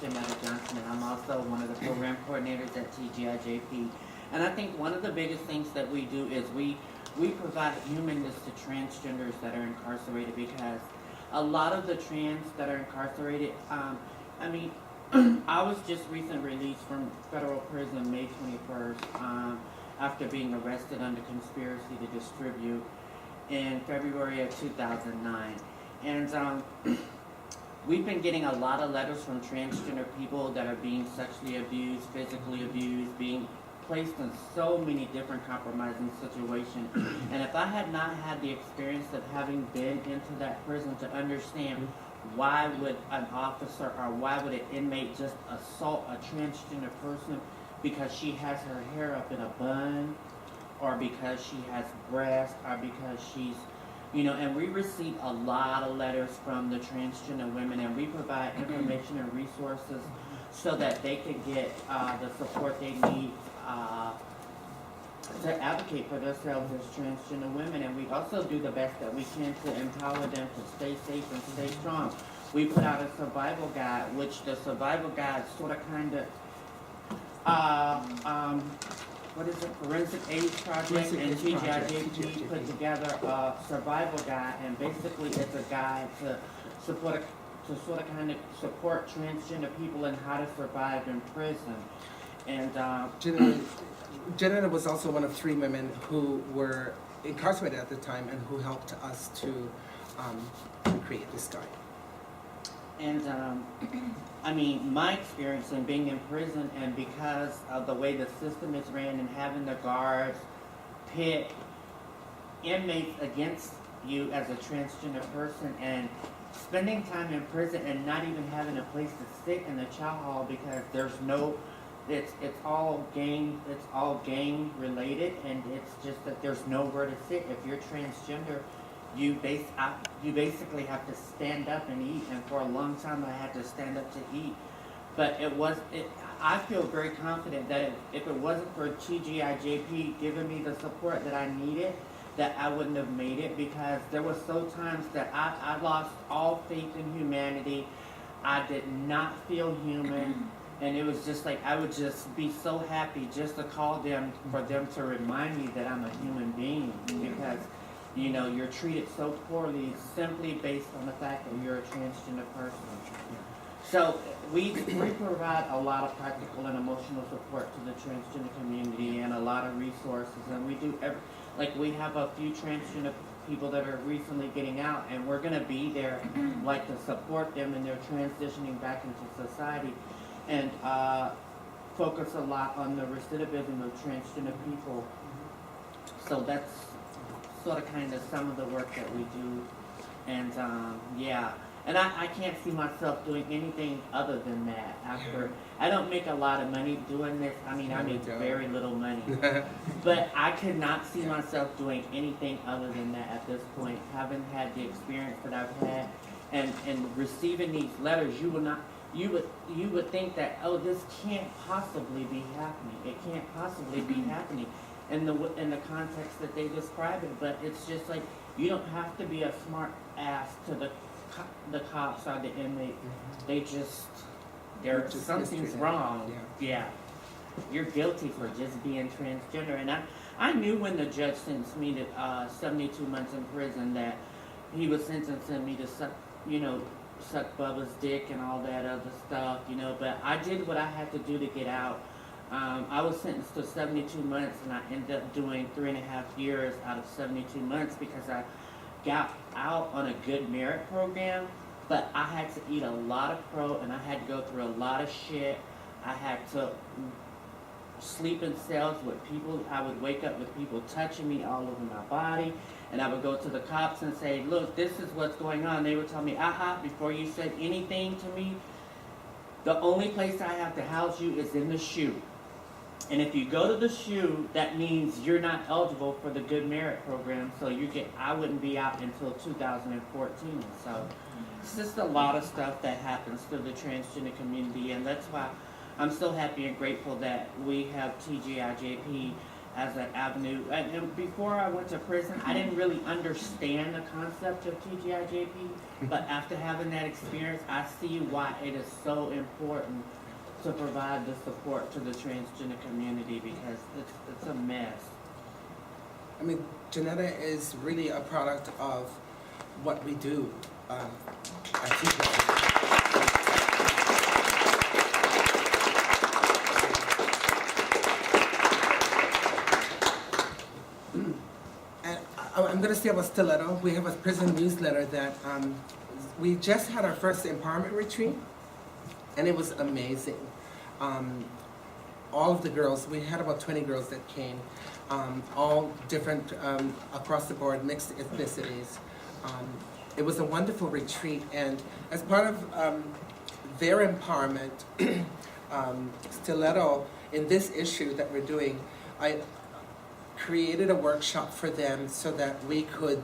Janetta Johnson, and I'm also one of the program coordinators at TGIJP. And I think one of the biggest things that we do is we provide humanness to transgenders that are incarcerated, because a lot of the trans that are incarcerated, I was just recently released from federal prison May 21st after being arrested under conspiracy to distribute in February of 2009. And we've been getting a lot of letters from transgender people that are being sexually abused, physically abused, being placed in so many different compromising situations. And if I had not had the experience of having been into that prison to understand why would an officer or why would an inmate just assault a transgender person because she has her hair up in a bun, or because she has breasts, or because she's, and we receive a lot of letters from the transgender women, and we provide information and resources so that they can get the support they need to advocate for themselves as transgender women. And we also do the best that we can to empower them to stay safe and stay strong. We put out a survival guide, which the survival guide sort of kind of, Forensic Aid Project and TGIJP put together a survival guide, and basically it's a guide to support transgender people and how to survive in prison. And Janetta was also one of 3 women who were incarcerated at the time and who helped us to create this guide. And my experience in being in prison, and because of the way the system is ran and having the guards pit inmates against you as a transgender person, and spending time in prison and not even having a place to sit in the chow hall because there's no, it's all gang related, and it's just that there's nowhere to sit. If you're transgender, you basically have to stand up and eat, and for a long time I had to stand up to eat. But I feel very confident that if it wasn't for TGIJP giving me the support that I needed, that I wouldn't have made it, because there were so times that I lost all faith in humanity. I did not feel human, and it was just like I would just be so happy just to call them, for them to remind me that I'm a human being, because you're treated so poorly simply based on the fact that you're a transgender person. So we provide a lot of practical and emotional support to the transgender community, and a lot of resources, and we do we have a few transgender people that are recently getting out, and we're going to be there to support them in their transitioning back into society, and focus a lot on the recidivism of transgender people. So that's sort of kind of some of the work that we do. And and I can't see myself doing anything other than that. I don't make a lot of money doing this. I make very little money. But I could not see myself doing anything other than that at this point. Having had the experience that I've had, and receiving these letters, you would think that, oh, this can't possibly be happening. It can't possibly be happening in the context that they describe it. But it's just like, you don't have to be a smart ass to the cops or the inmate. They something's wrong. Yeah. You're guilty for just being transgender. And I knew when the judge sentenced me to 72 months in prison that he was sentencing me to suck Bubba's dick and all that other stuff, but I did what I had to do to get out. I was sentenced to 72 months, and I ended up doing 3.5 years out of 72 months because I got out on a good merit program, but I had to eat a lot of crow, and I had to go through a lot of shit. I had to sleep in cells with people. I would wake up with people touching me all over my body, and I would go to the cops and say, look, this is what's going on. They would tell me, before you said anything to me, the only place I have to house you is in the SHU. And if you go to the SHU, that means you're not eligible for the Good Merit Program, so I wouldn't be out until 2014. So it's just a lot of stuff that happens to the transgender community, and that's why I'm so happy and grateful that we have TGIJP as an avenue. And before I went to prison, I didn't really understand the concept of TGIJP, but after having that experience, I see why it is so important to provide the support to the transgender community, because it's a mess. I mean, Janetta is really a product of what we do at TGIJP. I'm going to say about Stiletto. We have a prison newsletter that we just had our first empowerment retreat, and it was amazing. All of the girls, we had about 20 girls that came, all different, across the board, mixed ethnicities. It was a wonderful retreat, and as part of their empowerment, Stiletto, in this issue that we're doing, I created a workshop for them so that we could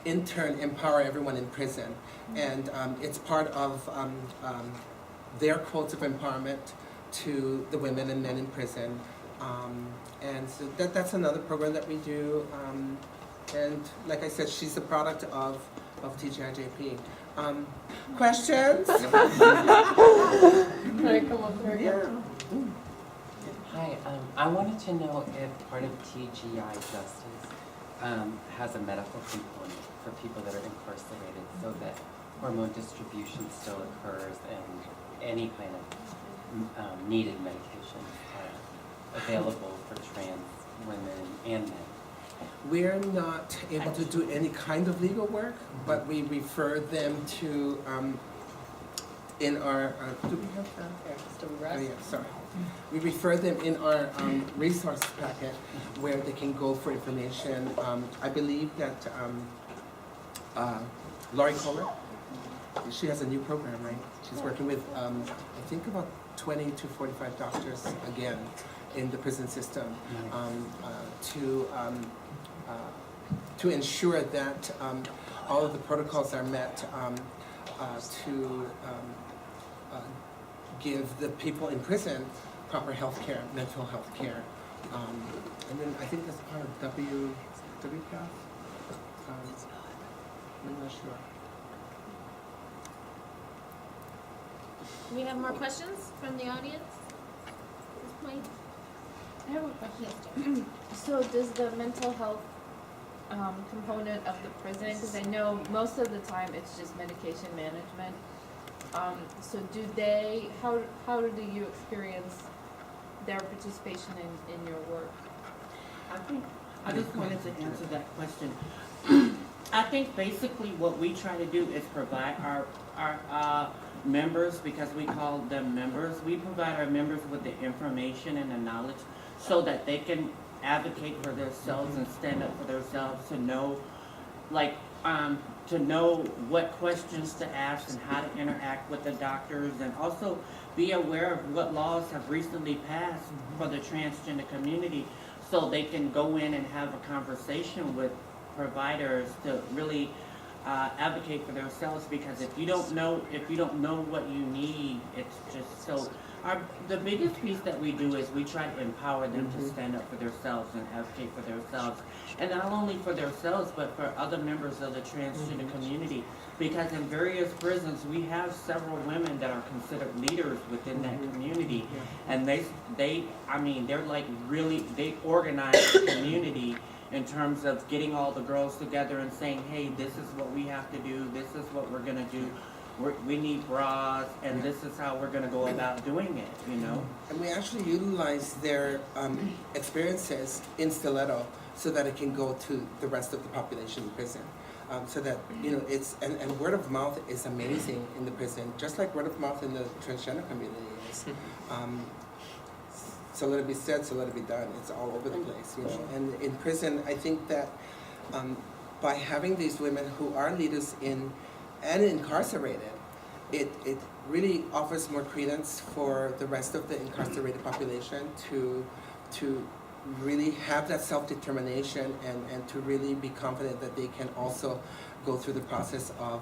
in turn empower everyone in prison. And it's part of their quotes of empowerment to the women and men in prison. And so that's another program that we do. And like I said, she's a product of TGIJP. Questions? Can I come up here again? Yeah. Hi, I wanted to know if part of TGI Justice has a medical component for people that are incarcerated, so that hormone distribution still occurs and any kind of needed medications are available for trans women and men. We're not able to do any kind of legal work, but we refer them to, in our, do we have that? Oh, yeah, sorry. We refer them in our resource packet where they can go for information. I believe that Laurie Kohler, she has a new program, right? She's working with, I think about 20 to 45 doctors, again, in the prison system, to ensure that all of the protocols are met to give the people in prison proper health care, mental health care. And then I think that's part of WCAF. I'm not sure. Do we have more questions from the audience at this point? I have a question. So does the mental health component of the prison, because I know most of the time it's just medication management, so do they, how do you experience their participation in your work? I just wanted to answer that question. I think basically what we try to do is provide our members, because we call them members, we provide our members with the information and the knowledge so that they can advocate for themselves and stand up for themselves, to know, like, to know what questions to ask and how to interact with the doctors, and also be aware of what laws have recently passed for the transgender community, so they can go in and have a conversation with providers to really advocate for themselves. Because if you don't know what you need, it's just so. The biggest piece that we do is we try to empower them to stand up for themselves and advocate for themselves, and not only for themselves but for other members of the transgender community. Because in various prisons we have several women that are considered leaders within that community, and they're like really, they organize the community in terms of getting all the girls together and saying, hey, this is what we have to do, this is what we're gonna do. We need bras, and this is how we're going to go about doing it, you know? And we actually utilize their experiences in Stiletto so that it can go to the rest of the population in prison. So that, you know, it's, and word of mouth is amazing in the prison, just like word of mouth in the transgender community is. So let it be said, so let it be done. It's all over the place, you know? And in prison, I think that by having these women who are leaders and incarcerated, it really offers more credence for the rest of the incarcerated population to really have that self-determination and to really be confident that they can also go through the process of,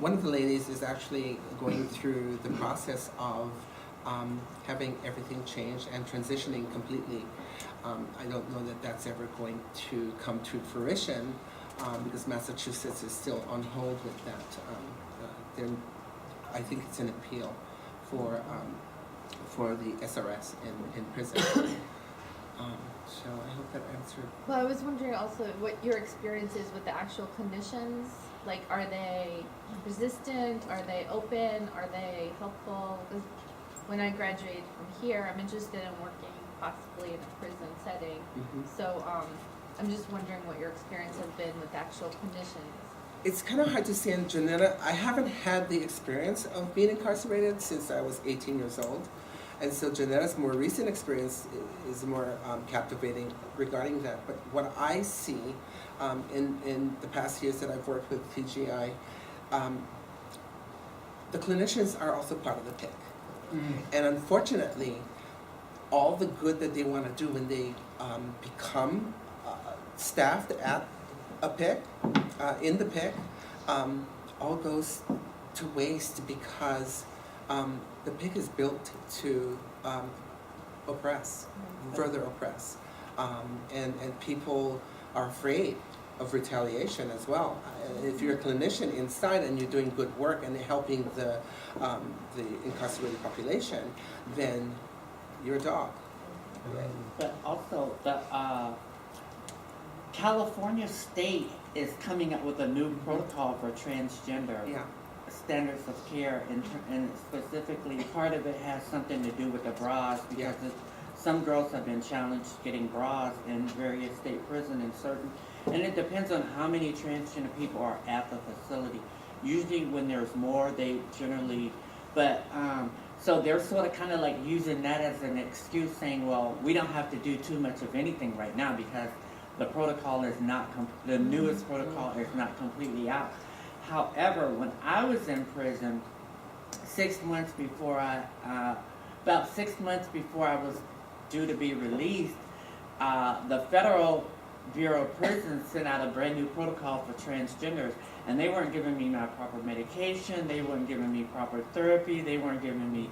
one of the ladies is actually going through the process of having everything changed and transitioning completely. I don't know that that's ever going to come to fruition because Massachusetts is still on hold with that. I think it's an appeal for the SRS in prison. So I hope that answered. Well, I was wondering also what your experience is with the actual clinicians. Like, are they resistant? Are they open? Are they helpful? 'Cause when I graduated from here, I'm interested in working possibly in a prison setting. Mm-hmm. So I'm just wondering what your experience has been with actual clinicians. It's kind of hard to say in Janetta. I haven't had the experience of being incarcerated since I was 18 years old. And so Janetta's more recent experience is more captivating regarding that. But what I see in the past years that I've worked with TGI, the clinicians are also part of the PIC. Mm. And unfortunately, all the good that they want to do when they become staffed at a PIC, in the PIC, all goes to waste because the PIC is built to oppress, further oppress. And people are afraid of retaliation as well. If you're a clinician inside and you're doing good work and helping the incarcerated population, then you're a dog. But also, the California State is coming up with a new protocol for transgender Yeah. standards of care, and specifically part of it has something to do with the bras, because some girls have been challenged getting bras in various state prisons and it depends on how many transgender people are at the facility. Usually when there's more, they generally, so they're sort of kind of like using that as an excuse, saying, well, we don't have to do too much of anything right now because the protocol is not, the newest protocol is not completely out. However, when I was in prison, 6 months before about 6 months before I was due to be released, the Federal Bureau of Prisons sent out a brand new protocol for transgenders, and they weren't giving me my proper medication, they weren't giving me proper therapy, they weren't giving me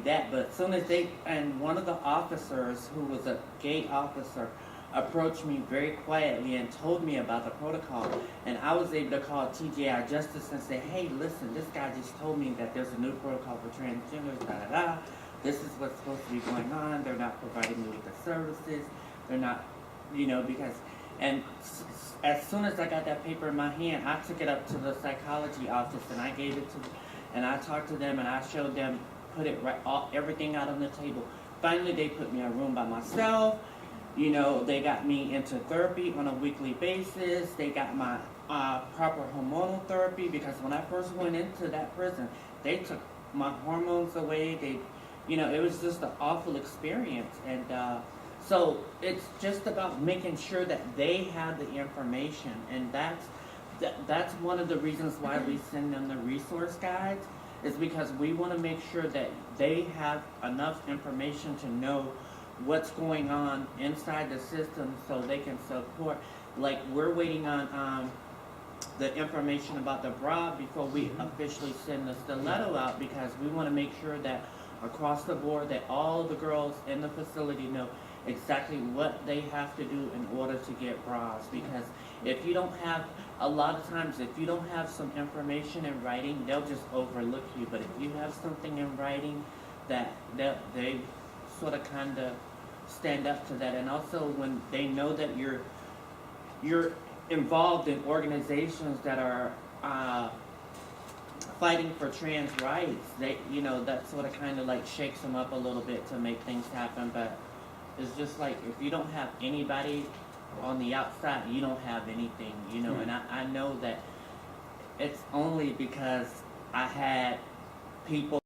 that. But as soon as and one of the officers, who was a gay officer, approached me very quietly and told me about the protocol, and I was able to call TGI Justice and say, hey, listen, this guy just told me that there's a new protocol for transgenders, da-da-da. This is what's supposed to be going on. They're not providing me with the services. They're not, because, and as soon as I got that paper in my hand, I took it up to the psychology office and I gave it to them, and I talked to them and I showed them, put it everything out on the table. Finally, they put me in a room by myself. They got me into therapy on a weekly basis. They got my proper hormonal therapy, because when I first went into that prison, they took my hormones away. It was just an awful experience. And so it's just about making sure that they have the information. And that's one of the reasons why we send them the resource guides, is because we want to make sure that they have enough information to know what's going on inside the system so they can support. Like, we're waiting on the information about the bra before we officially send the stiletto out, because we want to make sure that across the board that all the girls in the facility know exactly what they have to do in order to get bras. Because if you don't have, a lot of times, if you don't have some information in writing, they'll just overlook you. But if you have something in writing, that they sort of kind of stand up to that. And also when they know that you're involved in organizations that are fighting for trans rights, that sort of kind of like shakes them up a little bit to make things happen. But it's just like, if you don't have anybody on the outside, you don't have anything, and I know that it's only because I had people